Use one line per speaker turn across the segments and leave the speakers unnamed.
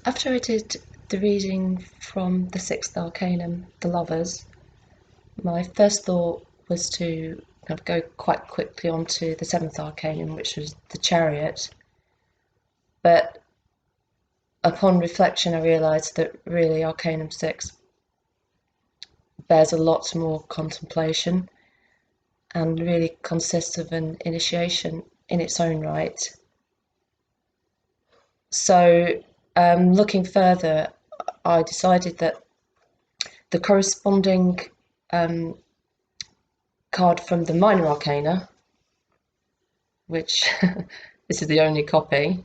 After I did the reading from the Sixth Arcanum, the Lovers, my first thought was to kind of go quite quickly on to the Seventh Arcanum, which was the Chariot. But upon reflection, I realised that really Arcanum 6 bears a lot more contemplation and really consists of an initiation in its own right. So, looking further, I decided that the corresponding card from the Minor Arcana, which this is the only copy,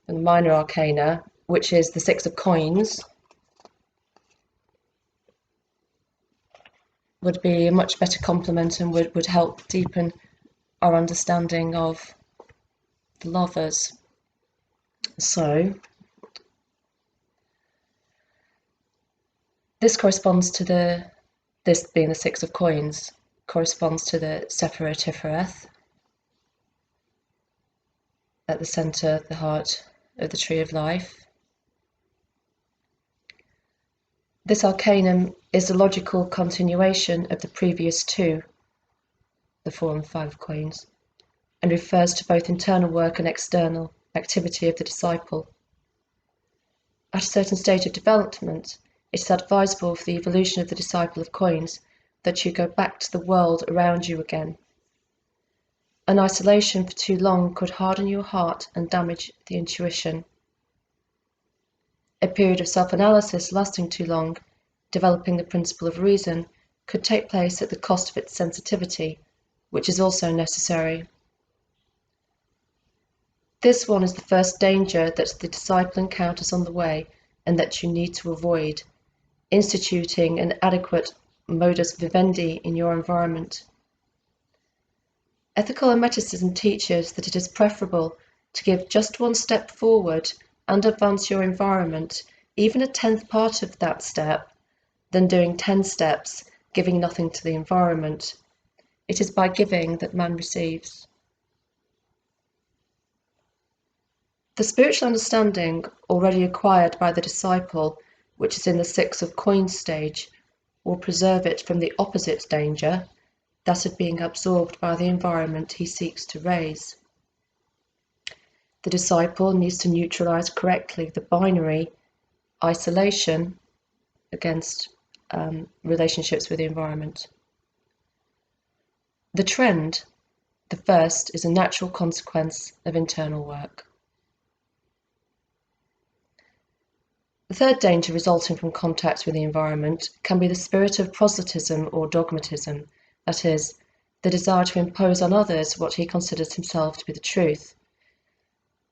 the Minor Arcana, which is the Six of Coins, would be a much better complement and would help deepen our understanding of the Lovers. So, this corresponds to this being the Six of Coins, corresponds to the Sephirah Tifereth at the centre, the heart of the Tree of Life. This arcanum is the logical continuation of the previous two, the Four and Five of Coins, and refers to both internal work and external activity of the disciple. At a certain stage of development, it is advisable for the evolution of the disciple of coins that you go back to the world around you again. An isolation for too long could harden your heart and damage the intuition. A period of self-analysis lasting too long, developing the principle of reason, could take place at the cost of its sensitivity, which is also necessary. This one is the first danger that the disciple encounters on the way and that you need to avoid, instituting an adequate modus vivendi in your environment. Ethical Hermeticism teaches that it is preferable to give just one step forward and advance your environment, even a 10th part of that step, than doing 10 steps, giving nothing to the environment. It is by giving that man receives. The spiritual understanding already acquired by the disciple, which is in the Six of Coins stage, will preserve it from the opposite danger, that of being absorbed by the environment he seeks to raise. The disciple needs to neutralize correctly the binary isolation against relationships with the environment. The trend, the first, is a natural consequence of internal work. The third danger resulting from contact with the environment can be the spirit of proselytism or dogmatism, that is, the desire to impose on others what he considers himself to be the truth.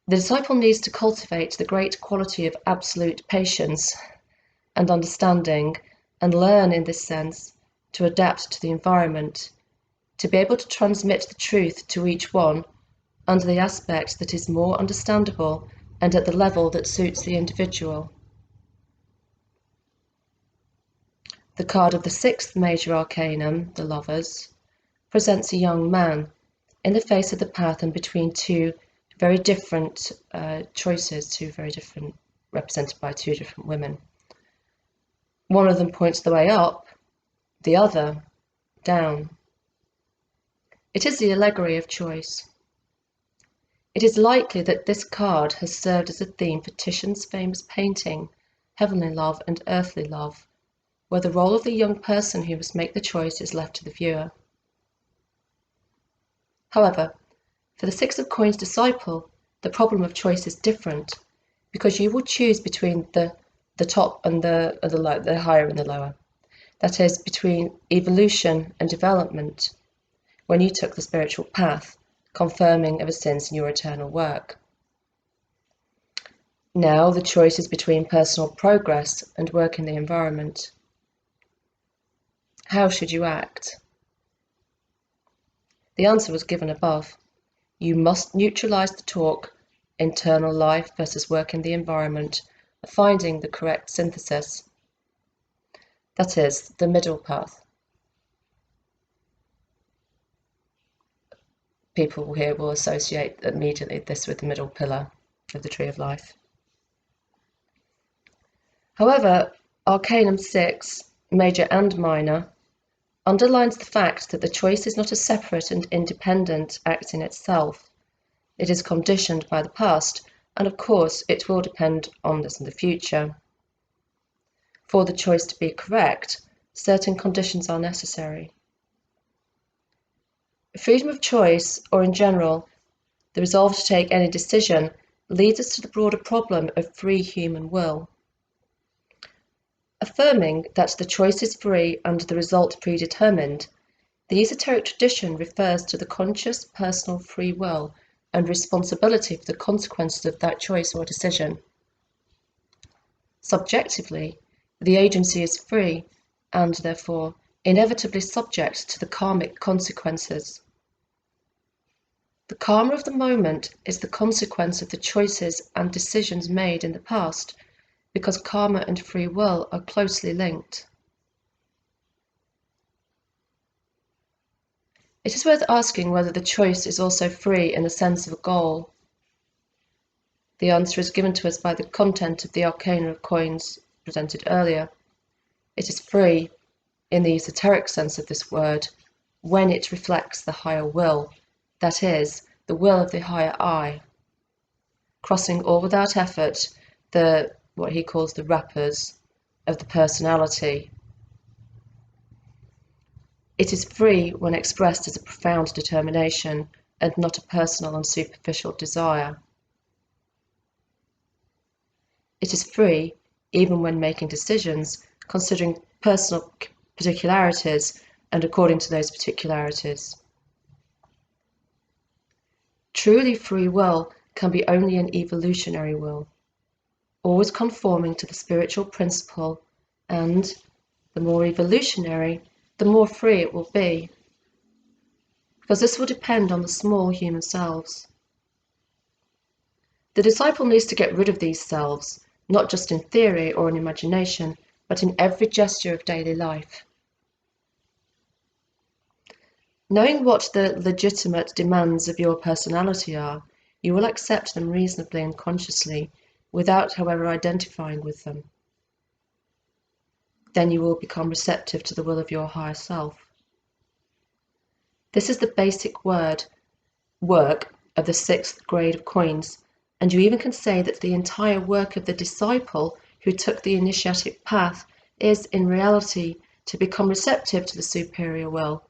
The disciple needs to cultivate the great quality of absolute patience and understanding and learn in this sense to adapt to the environment, to be able to transmit the truth to each one under the aspect that is more understandable and at the level that suits the individual. The card of the Sixth Major Arcanum, the Lovers, presents a young man in the face of the path and between two very different choices, represented by two different women. One of them points the way up, the other down. It is the allegory of choice. It is likely that this card has served as a theme for Titian's famous painting, Heavenly Love and Earthly Love, where the role of the young person who must make the choice is left to the viewer. However, for the Six of Coins disciple, the problem of choice is different, because you will choose between the top and the low, the higher and the lower. That is, between evolution and development, when you took the spiritual path, confirming ever since in your eternal work. Now the choice is between personal progress and work in the environment. How should you act? The answer was given above. You must neutralize the talk, internal life versus work in the environment, finding the correct synthesis. That is, the middle path. People here will associate immediately this with the middle pillar of the Tree of Life. However, Arcanum 6, Major and Minor, underlines the fact that the choice is not a separate and independent act in itself. It is conditioned by the past, and of course it will depend on this in the future. For the choice to be correct, certain conditions are necessary. Freedom of choice, or in general, the resolve to take any decision, leads us to the broader problem of free human will. Affirming that the choice is free and the result predetermined, the esoteric tradition refers to the conscious personal free will and responsibility for the consequences of that choice or decision. Subjectively, the agency is free and, therefore, inevitably subject to the karmic consequences. The karma of the moment is the consequence of the choices and decisions made in the past, because karma and free will are closely linked. It is worth asking whether the choice is also free in the sense of a goal. The answer is given to us by the content of the arcana of coins presented earlier. It is free, in the esoteric sense of this word, when it reflects the higher will, that is, the will of the higher I, crossing all without effort what he calls the wrappers of the personality. It is free when expressed as a profound determination and not a personal and superficial desire. It is free even when making decisions, considering personal particularities and according to those particularities. Truly free will can be only an evolutionary will, always conforming to the spiritual principle, and the more evolutionary, the more free it will be, because this will depend on the small human selves. The disciple needs to get rid of these selves, not just in theory or in imagination, but in every gesture of daily life. Knowing what the legitimate demands of your personality are, you will accept them reasonably and consciously, without, however, identifying with them. Then you will become receptive to the will of your higher self. This is the basic work of the 6th grade of coins, and you even can say that the entire work of the disciple who took the initiatic path is, in reality, to become receptive to the superior will,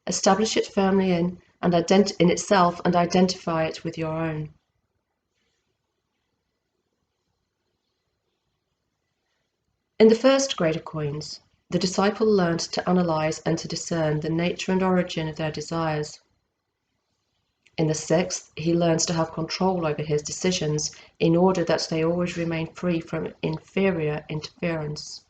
establish it firmly in itself and identify it with your own. In the 1st grade of coins, the disciple learned to analyze and to discern the nature and origin of their desires. In the 6th, he learns to have control over his decisions in order that they always remain free from inferior interference.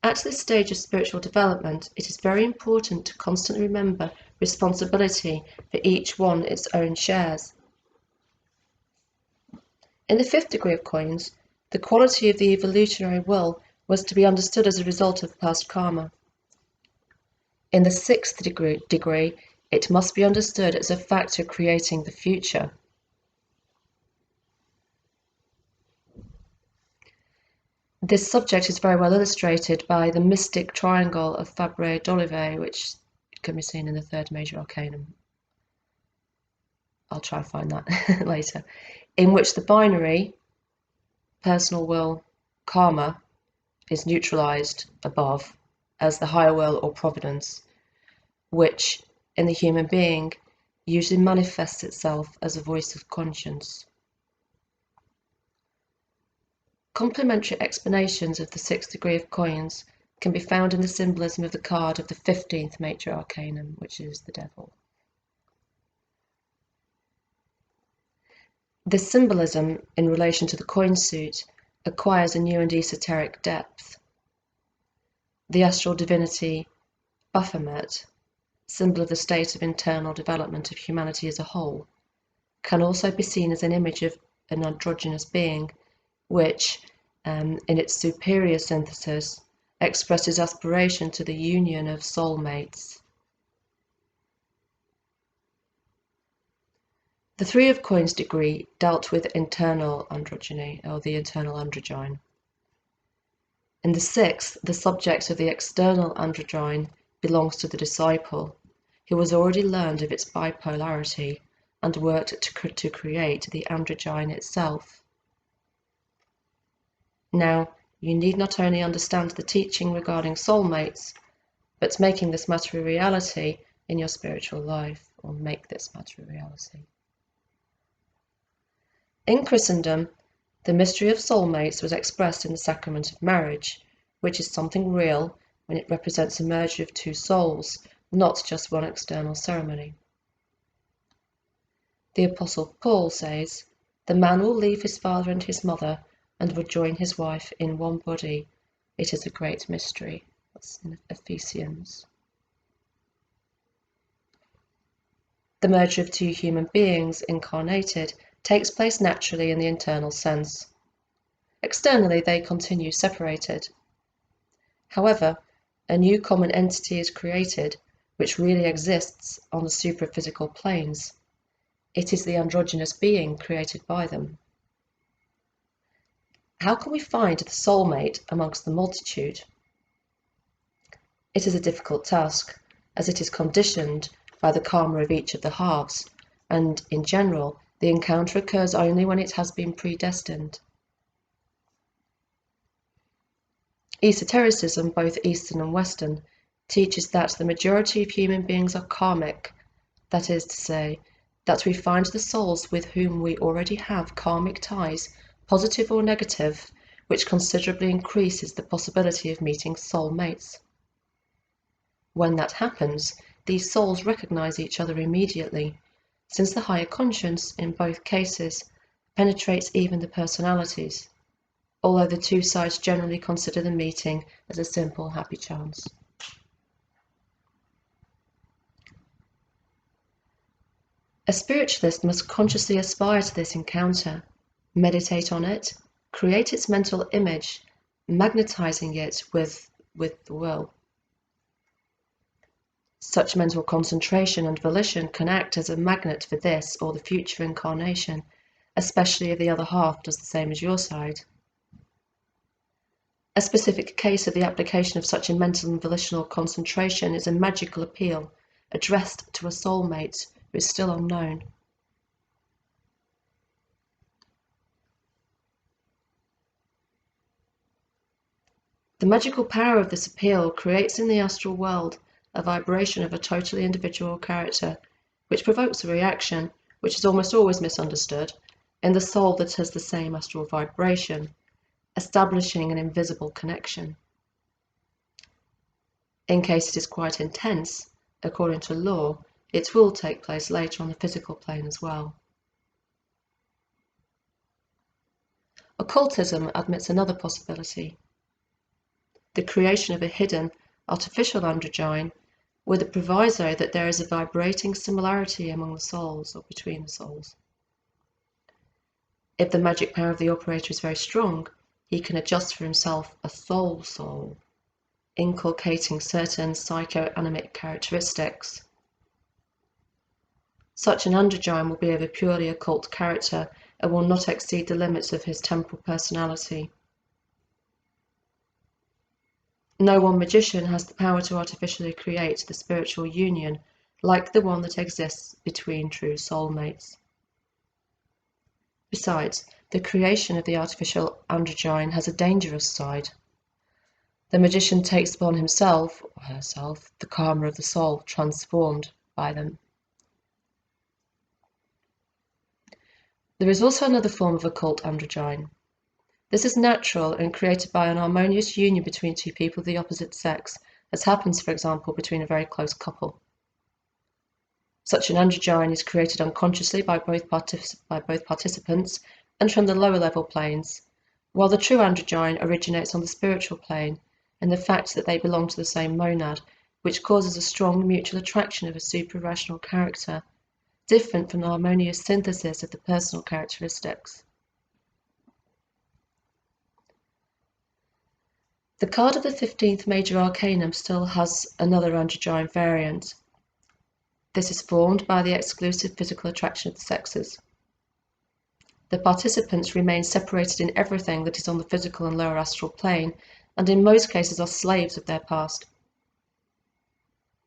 At this stage of spiritual development, it is very important to constantly remember responsibility for each one its own shares. In the 5th degree of coins, the quality of the evolutionary will was to be understood as a result of past karma. In the 6th degree, it must be understood as a factor creating the future. This subject is very well illustrated by the mystic triangle of Fabre d'Olivet, which can be seen in the 3rd Major Arcanum. I'll try and find that later. In which the binary, personal will, karma, is neutralized above as the higher will or providence, which in the human being usually manifests itself as a voice of conscience. Complementary explanations of the 6th degree of coins can be found in the symbolism of the card of the 15th Major Arcanum, which is the Devil. This symbolism, in relation to the coin suit, acquires a new and esoteric depth. The astral divinity Baphomet, symbol of the state of internal development of humanity as a whole, can also be seen as an image of an androgynous being, which, in its superior synthesis, expresses aspiration to the union of soulmates. The Three of Coins degree dealt with internal androgyny, or the internal androgyne. In the sixth, the subject of the external androgyne belongs to the disciple, who has already learned of its bipolarity and worked to create the androgyne itself. Now, you need not only understand the teaching regarding soulmates, but making this matter a reality in your spiritual life, or make this matter a reality. In Christendom, the mystery of soulmates was expressed in the sacrament of marriage, which is something real when it represents a merger of two souls, not just one external ceremony. The Apostle Paul says, "The man will leave his father and his mother and will join his wife in one body. It is a great mystery." That's in Ephesians. The merger of two human beings incarnated takes place naturally in the internal sense. Externally, they continue separated. However, a new common entity is created, which really exists on the supraphysical planes. It is the androgynous being created by them. How can we find the soulmate amongst the multitude? It is a difficult task, as it is conditioned by the karma of each of the halves, and in general, the encounter occurs only when it has been predestined. Esotericism, both Eastern and Western, teaches that the majority of human beings are karmic, that is to say, that we find the souls with whom we already have karmic ties, positive or negative, which considerably increases the possibility of meeting soul mates. When that happens, these souls recognize each other immediately, since the higher conscience, in both cases, penetrates even the personalities, although the two sides generally consider the meeting as a simple happy chance. A spiritualist must consciously aspire to this encounter, meditate on it, create its mental image, magnetizing it with the will. Such mental concentration and volition can act as a magnet for this or the future incarnation, especially if the other half does the same as your side. A specific case of the application of such a mental and volitional concentration is a magical appeal addressed to a soulmate who is still unknown. The magical power of this appeal creates in the astral world a vibration of a totally individual character, which provokes a reaction, which is almost always misunderstood, in the soul that has the same astral vibration, establishing an invisible connection. In case it is quite intense, according to law, it will take place later on the physical plane as well. Occultism admits another possibility: the creation of a hidden, artificial androgyne, with the proviso that there is a vibrating similarity among the souls or between the souls. If the magic power of the operator is very strong, he can adjust for himself a soul, inculcating certain psychoanimic characteristics. Such an androgyne will be of a purely occult character and will not exceed the limits of his temporal personality. No one magician has the power to artificially create the spiritual union like the one that exists between true soulmates. Besides, the creation of the artificial androgyne has a dangerous side. The magician takes upon himself or herself the karma of the soul transformed by them. There is also another form of occult androgyne. This is natural and created by an harmonious union between two people of the opposite sex, as happens, for example, between a very close couple. Such an androgyne is created unconsciously by both participants and from the lower level planes, while the true androgyne originates on the spiritual plane in the fact that they belong to the same monad, which causes a strong mutual attraction of a supra-rational character, different from the harmonious synthesis of the personal characteristics. The card of the 15th Major Arcanum still has another androgyne variant. This is formed by the exclusive physical attraction of the sexes. The participants remain separated in everything that is on the physical and lower astral plane, and in most cases are slaves of their past.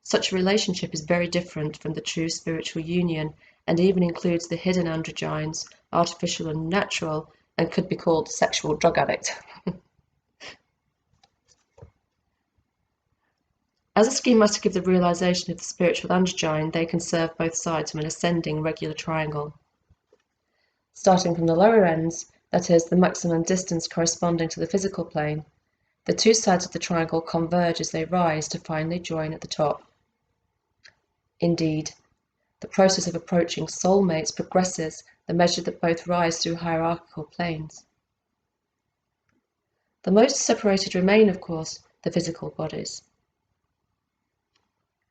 Such a relationship is very different from the true spiritual union, and even includes the hidden androgynes, artificial and natural, and could be called sexual drug addict. As a schematic of the realization of the spiritual androgyne, they can serve both sides of an ascending regular triangle. Starting from the lower ends, that is, the maximum distance corresponding to the physical plane, the two sides of the triangle converge as they rise to finally join at the top. Indeed, the process of approaching soulmates progresses the measure that both rise through hierarchical planes. The most separated remain, of course, the physical bodies.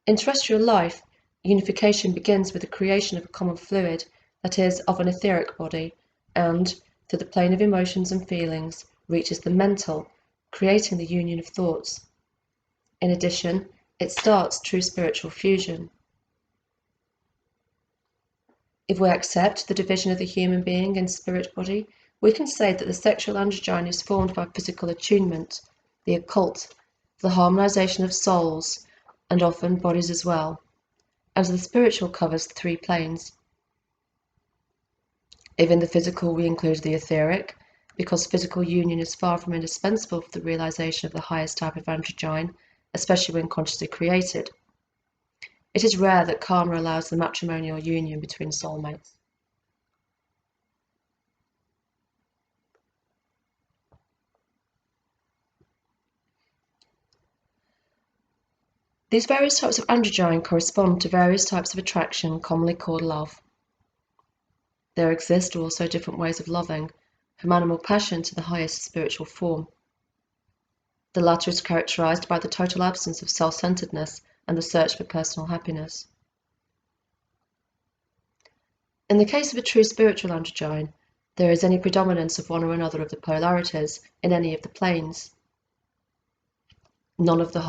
In terrestrial life, unification begins with the creation of a common fluid, that is, of an etheric body, and, to the plane of emotions and feelings, reaches the mental, creating the union of thoughts. In addition, it starts true spiritual fusion. If we accept the division of the human being in spirit body, we can say that the sexual androgyne is formed by physical attunement, the occult, the harmonization of souls, and often bodies as well, as the spiritual covers the three planes. If in the physical we include the etheric, because physical union is far from indispensable for the realization of the highest type of androgyne, especially when consciously created, it is rare that karma allows the matrimonial union between soulmates. These various types of androgyne correspond to various types of attraction commonly called love. There exist also different ways of loving, from animal passion to the highest spiritual form. The latter is characterized by the total absence of self-centeredness and the search for personal happiness. In the case of a true spiritual androgyne, there is any predominance of one or another of the polarities in any of the planes. Neither of the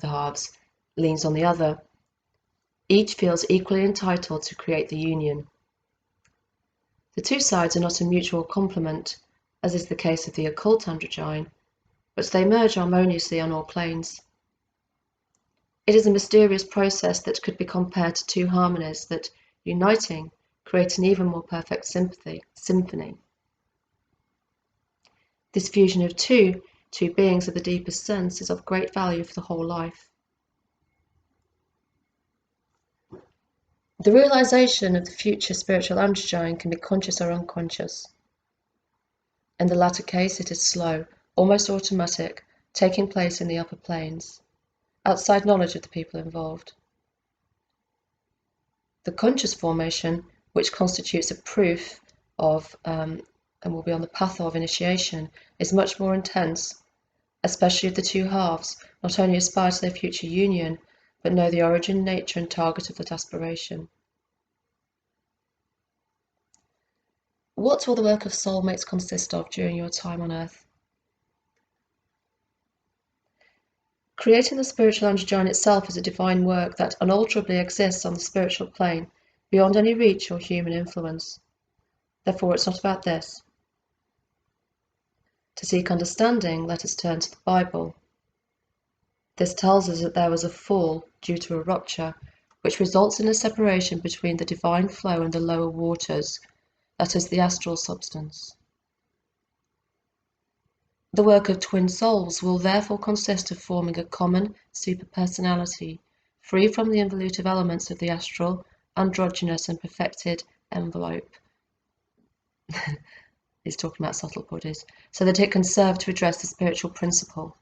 halves, leans on the other. Each feels equally entitled to create the union. The two sides are not a mutual complement, as is the case of the occult androgyne, but they merge harmoniously on all planes. It is a mysterious process that could be compared to two harmonies that, uniting, create an even more perfect symphony. This fusion of two beings of the deepest sense is of great value for the whole life. The realization of the future spiritual androgyne can be conscious or unconscious. In the latter case, it is slow, almost automatic, taking place in the upper planes, outside knowledge of the people involved. The conscious formation, which constitutes a proof of and will be on the path of initiation, is much more intense, especially if the two halves not only aspire to their future union, but know the origin, nature, and target of that aspiration. What will the work of soulmates consist of during your time on Earth? Creating the spiritual androgyne itself is a divine work that unalterably exists on the spiritual plane, beyond any reach or human influence. Therefore, it's not about this. To seek understanding, let us turn to the Bible. This tells us that there was a fall due to a rupture, which results in a separation between the divine flow and the lower waters, that is, the astral substance. The work of twin souls will therefore consist of forming a common superpersonality, free from the involutive elements of the astral, androgynous, and perfected envelope. He's talking about subtle bodies, so that it can serve to address the spiritual principle.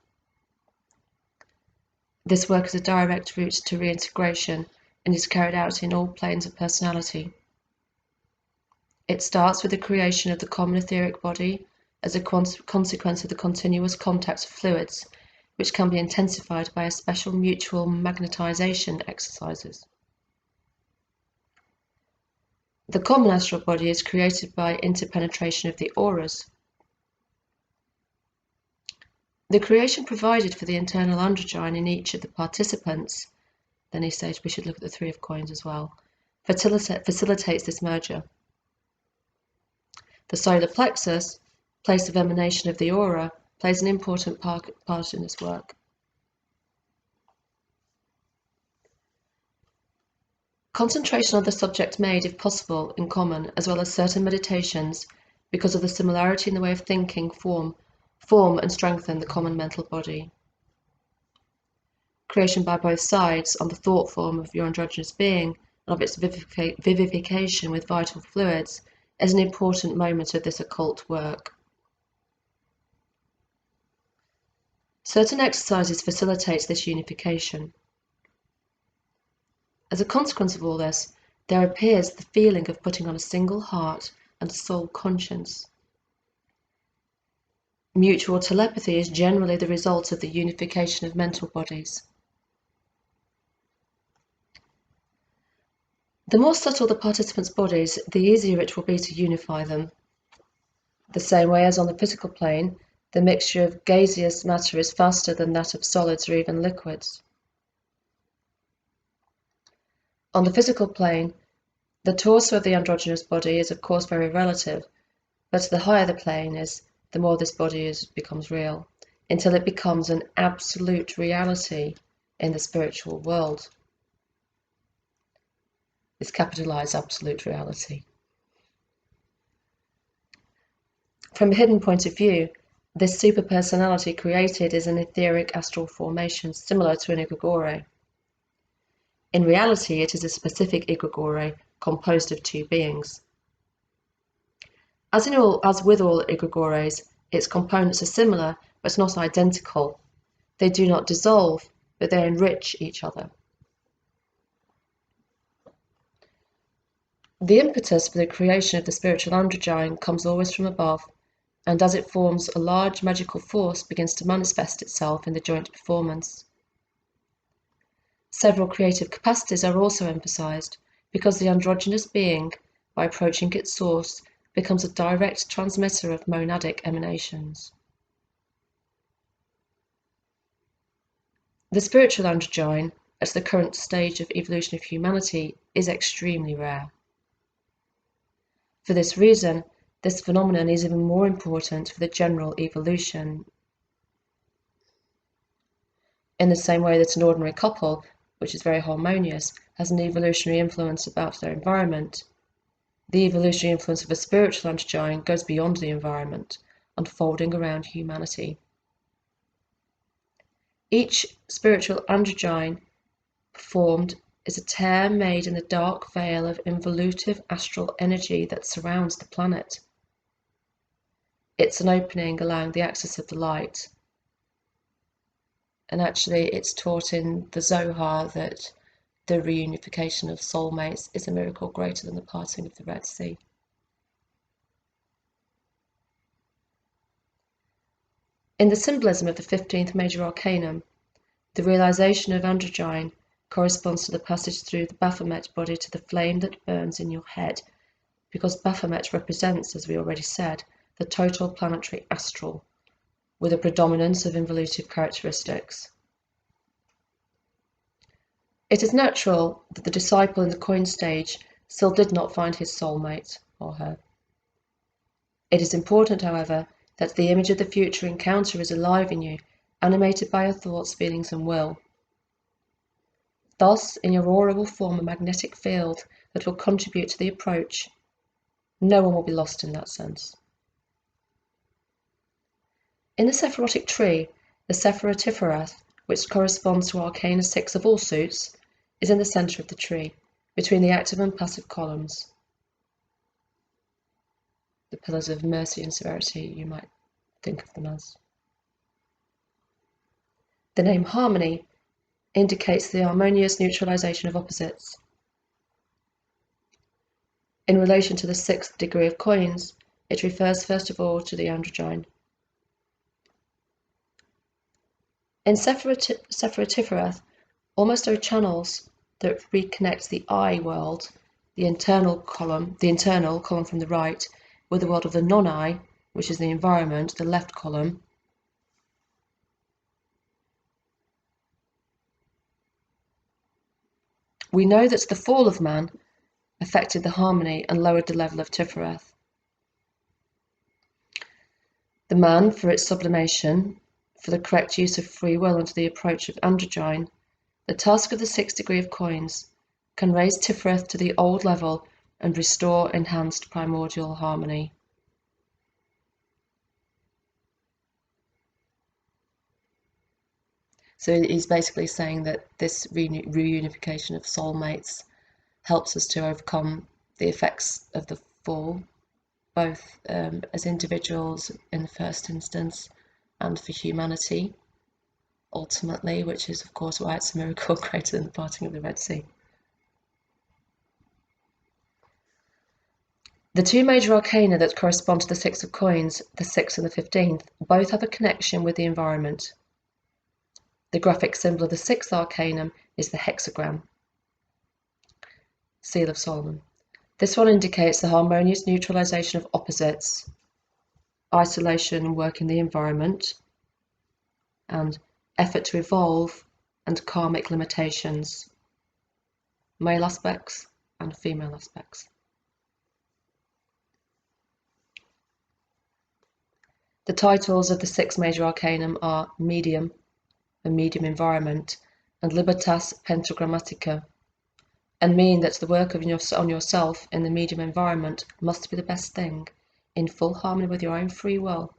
This work is a direct route to reintegration and is carried out in all planes of personality. It starts with the creation of the common etheric body as a consequence of the continuous contact of fluids, which can be intensified by a special mutual magnetization exercises. The common astral body is created by interpenetration of the auras. The creation provided for the internal androgyne in each of the participants then he said we should look at the Three of Coins as well, facilitates this merger. The solar plexus, place of emanation of the aura, plays an important part in this work. Concentration on the subject made, if possible, in common, as well as certain meditations, because of the similarity in the way of thinking, form and strengthen the common mental body. Creation by both sides on the thought form of your androgynous being and of its vivification with vital fluids is an important moment of this occult work. Certain exercises facilitate this unification. As a consequence of all this, there appears the feeling of putting on a single heart and soul conscience. Mutual telepathy is generally the result of the unification of mental bodies. The more subtle the participants' bodies, the easier it will be to unify them. The same way as on the physical plane, the mixture of gaseous matter is faster than that of solids or even liquids. On the physical plane, the torso of the androgynous body is of course very relative, but the higher the plane is, the more this body becomes real, until it becomes an absolute reality in the spiritual world. It's capitalized absolute reality. From a hidden point of view, this superpersonality created is an etheric astral formation similar to an egregore. In reality, it is a specific egregore composed of two beings. As with all egregores, its components are similar but not identical. They do not dissolve, but they enrich each other. The impetus for the creation of the spiritual androgyne comes always from above, and as it forms a large magical force begins to manifest itself in the joint performance. Several creative capacities are also emphasized, because the androgynous being, by approaching its source, becomes a direct transmitter of monadic emanations. The spiritual androgyne, at the current stage of evolution of humanity, is extremely rare. For this reason, this phenomenon is even more important for the general evolution. In the same way that an ordinary couple, which is very harmonious, has an evolutionary influence about their environment, the evolutionary influence of a spiritual androgyne goes beyond the environment, unfolding around humanity. Each spiritual androgyne performed is a tear made in the dark veil of involutive astral energy that surrounds the planet. It's an opening allowing the access of the light. And actually, it's taught in the Zohar that the reunification of soulmates is a miracle greater than the parting of the Red Sea. In the symbolism of the 15th Major Arcanum, the realization of androgyne corresponds to the passage through the Baphomet body to the flame that burns in your head, because Baphomet represents, as we already said, the total planetary astral, with a predominance of involutive characteristics. It is natural that the disciple in the coin stage still did not find his soulmate, or her. It is important, however, that the image of the future encounter is alive in you, animated by your thoughts, feelings, and will. Thus, in your aura will form a magnetic field that will contribute to the approach. No one will be lost in that sense. In the Sephirotic tree, the Sephirotiferath, which corresponds to Arcana 6 of all suits, is in the centre of the tree, between the active and passive columns. The pillars of mercy and severity, you might think of them as. The name harmony indicates the harmonious neutralization of opposites. In relation to the 6th degree of coins, it refers first of all to the androgyne. In Sephirotiferath, almost are channels that reconnect the I world, the internal column from the right, with the world of the non-I, which is the environment, the left column. We know that the fall of man affected the harmony and lowered the level of Tifereth. The man, for its sublimation, for the correct use of free will under the approach of Androgyne, the task of the 6th degree of coins, can raise Tifereth to the old level and restore enhanced primordial harmony. So he's basically saying that this reunification of soulmates helps us to overcome the effects of the fall, both as individuals in the first instance and for humanity ultimately, which is of course why it's a miracle greater than the parting of the Red Sea. The 2 major arcana that correspond to the 6 of coins, the 6th and the 15th, both have a connection with the environment. The graphic symbol of the 6th arcanum is the hexagram, seal of Solomon. This one indicates the harmonious neutralization of opposites, isolation and work in the environment, and effort to evolve and karmic limitations, male aspects and female aspects. The titles of the 6 major arcanum are Medium, a medium environment, and Libertas Pentagrammatica, and mean that the work on yourself in the medium environment must be the best thing, in full harmony with your own free will,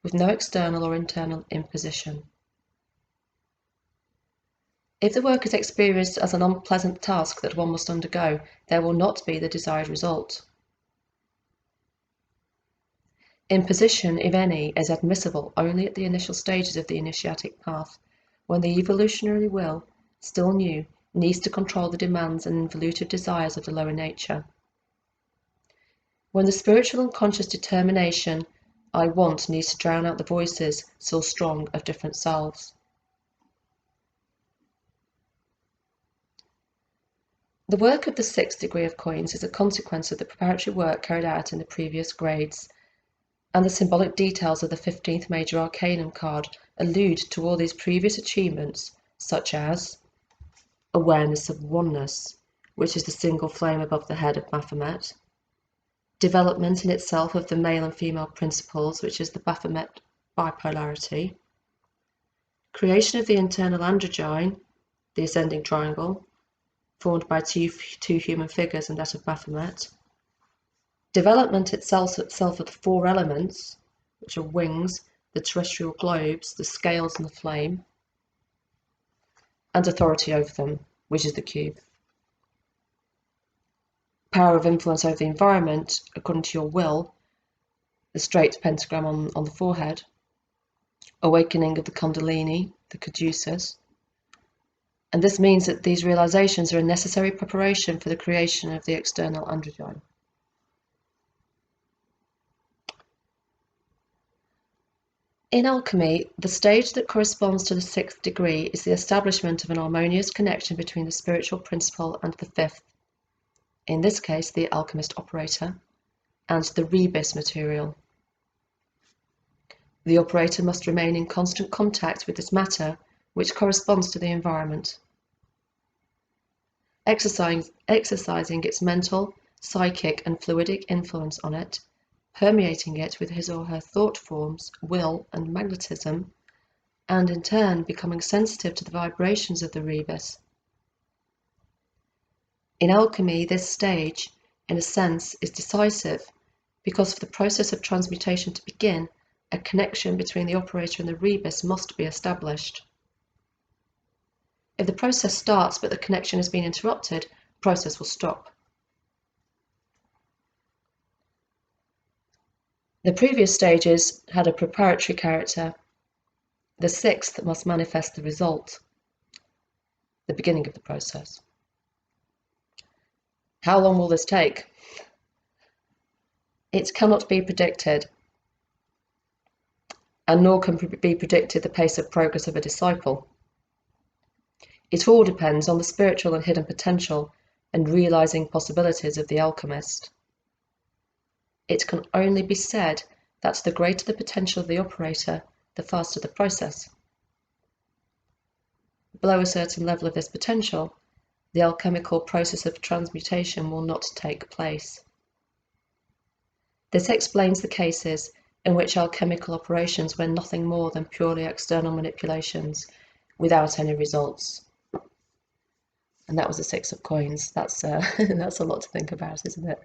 with no external or internal imposition. If the work is experienced as an unpleasant task that one must undergo, there will not be the desired result. Imposition, if any, is admissible only at the initial stages of the initiatic path, when the evolutionary will, still new, needs to control the demands and involutive desires of the lower nature. When the spiritual and conscious determination, I want, needs to drown out the voices, still strong, of different selves. The work of the 6th degree of coins is a consequence of the preparatory work carried out in the previous grades, and the symbolic details of the 15th Major Arcanum card allude to all these previous achievements, such as awareness of oneness, which is the single flame above the head of Baphomet, development in itself of the male and female principles, which is the Baphomet bipolarity, creation of the internal androgyne, the ascending triangle, formed by two human figures and that of Baphomet, development itself of the 4 elements, which are wings, the terrestrial globes, the scales and the flame, and authority over them, which is the cube. Power of influence over the environment, according to your will, the straight pentagram on the forehead, awakening of the Kundalini, the Caduceus, and this means that these realizations are a necessary preparation for the creation of the external androgyne. In alchemy, the stage that corresponds to the 6th degree is the establishment of an harmonious connection between the spiritual principle and the 5th, in this case the alchemist operator, and the rebis material. The operator must remain in constant contact with this matter, which corresponds to the environment, exercising its mental, psychic and fluidic influence on it, permeating it with his or her thought forms, will and magnetism, and in turn becoming sensitive to the vibrations of the rebis. In alchemy, this stage, in a sense, is decisive because for the process of transmutation to begin, a connection between the operator and the rebis must be established. If the process starts but the connection has been interrupted, the process will stop. The previous stages had a preparatory character. The 6th must manifest the result, the beginning of the process. How long will this take? It cannot be predicted, and nor can be predicted the pace of progress of a disciple. It all depends on the spiritual and hidden potential and realizing possibilities of the alchemist. It can only be said that the greater the potential of the operator, the faster the process. Below a certain level of this potential, the alchemical process of transmutation will not take place. This explains the cases in which alchemical operations were nothing more than purely external manipulations without any results. And that was the Six of Coins. That's that's a lot to think about, isn't it?